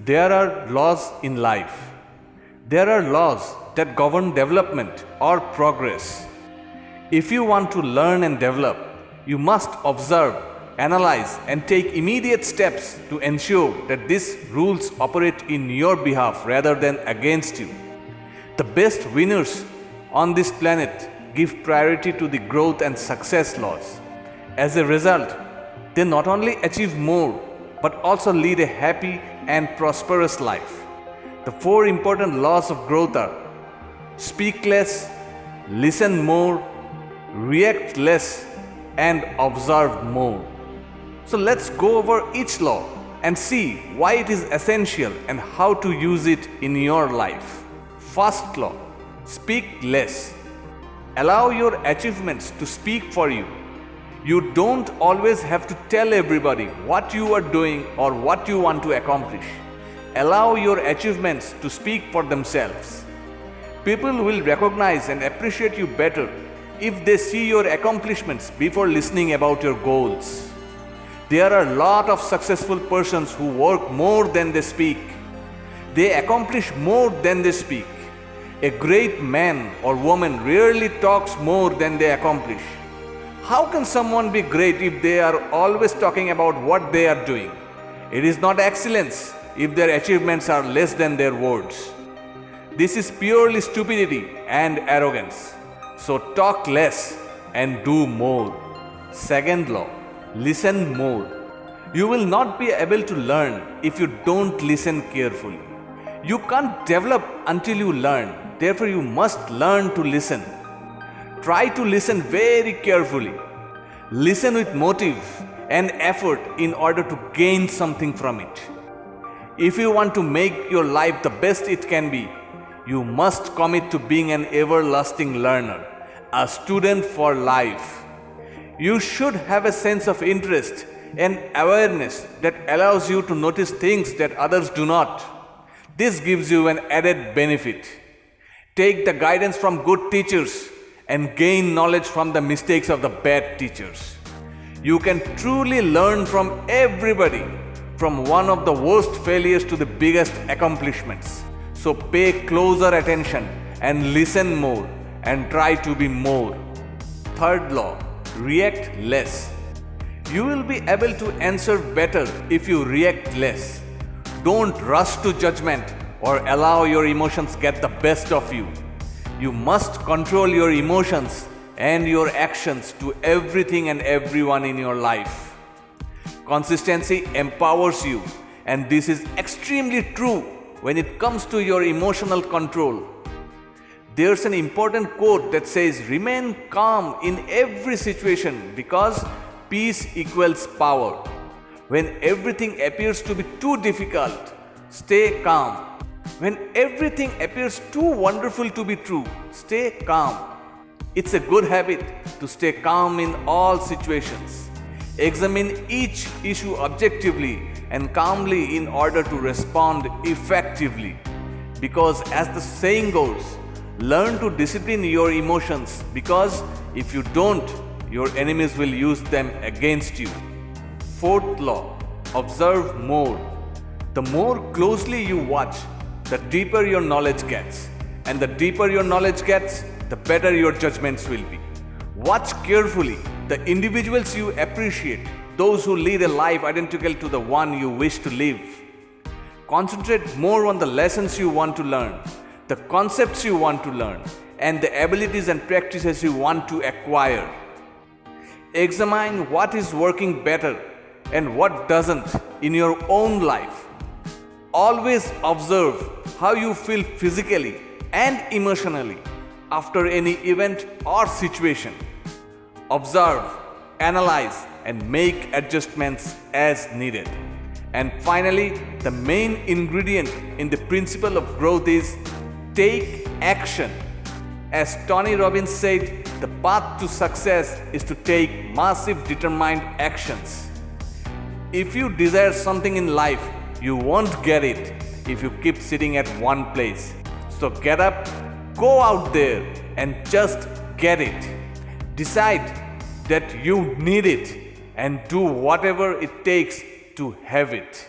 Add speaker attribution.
Speaker 1: There are laws in life. There are laws that govern development or progress. If you want to learn and develop, you must observe, analyze, and take immediate steps to ensure that these rules operate in your behalf rather than against you. The best winners on this planet give priority to the growth and success laws. As a result, they not only achieve more but also lead a happy and prosperous life. The four important laws of growth are: speak less, listen more, react less, and observe more. So let's go over each law and see why it is essential and how to use it in your life. First law: speak less. Allow your achievements to speak for you. You don't always have to tell everybody what you are doing or what you want to accomplish. Allow your achievements to speak for themselves. People will recognize and appreciate you better if they see your accomplishments before listening about your goals. There are a lot of successful persons who work more than they speak. They accomplish more than they speak. A great man or woman rarely talks more than they accomplish. How can someone be great if they are always talking about what they are doing? It is not excellence if their achievements are less than their words. This is purely stupidity and arrogance. So talk less and do more. Second law: listen more. You will not be able to learn if you don't listen carefully. You can't develop until you learn. Therefore, you must learn to listen. Try to listen very carefully. Listen with motive and effort in order to gain something from it. If you want to make your life the best it can be, you must commit to being an everlasting learner, a student for life. You should have a sense of interest and awareness that allows you to notice things that others do not. This gives you an added benefit. Take the guidance from good teachers and gain knowledge from the mistakes of the bad teachers. You can truly learn from everybody, from one of the worst failures to the biggest accomplishments. So pay closer attention and listen more and try to be more. Third law: react less. You will be able to answer better if you react less. Don't rush to judgment or allow your emotions get the best of you. You must control your emotions and your actions to everything and everyone in your life. Consistency empowers you, and this is extremely true when it comes to your emotional control. There's an important quote that says, "Remain calm in every situation because peace equals power." When everything appears to be too difficult, stay calm. When everything appears too wonderful to be true, stay calm. It's a good habit to stay calm in all situations. Examine each issue objectively and calmly in order to respond effectively. Because as the saying goes, learn to discipline your emotions, because if you don't, your enemies will use them against you. Fourth law: observe more. The more closely you watch, the deeper your knowledge gets. And the deeper your knowledge gets, the better your judgments will be. Watch carefully the individuals you appreciate, those who lead a life identical to the one you wish to live. Concentrate more on the lessons you want to learn, the concepts you want to learn, and the abilities and practices you want to acquire. Examine what is working better and what doesn't in your own life. Always observe how you feel physically and emotionally after any event or situation. Observe, analyze, and make adjustments as needed. And finally, the main ingredient in the principle of growth is take action. As Tony Robbins said, the path to success is to take massive determined actions. If you desire something in life, you won't get it if you keep sitting at one place. So get up, go out there, and just get it. Decide that you need it and do whatever it takes to have it.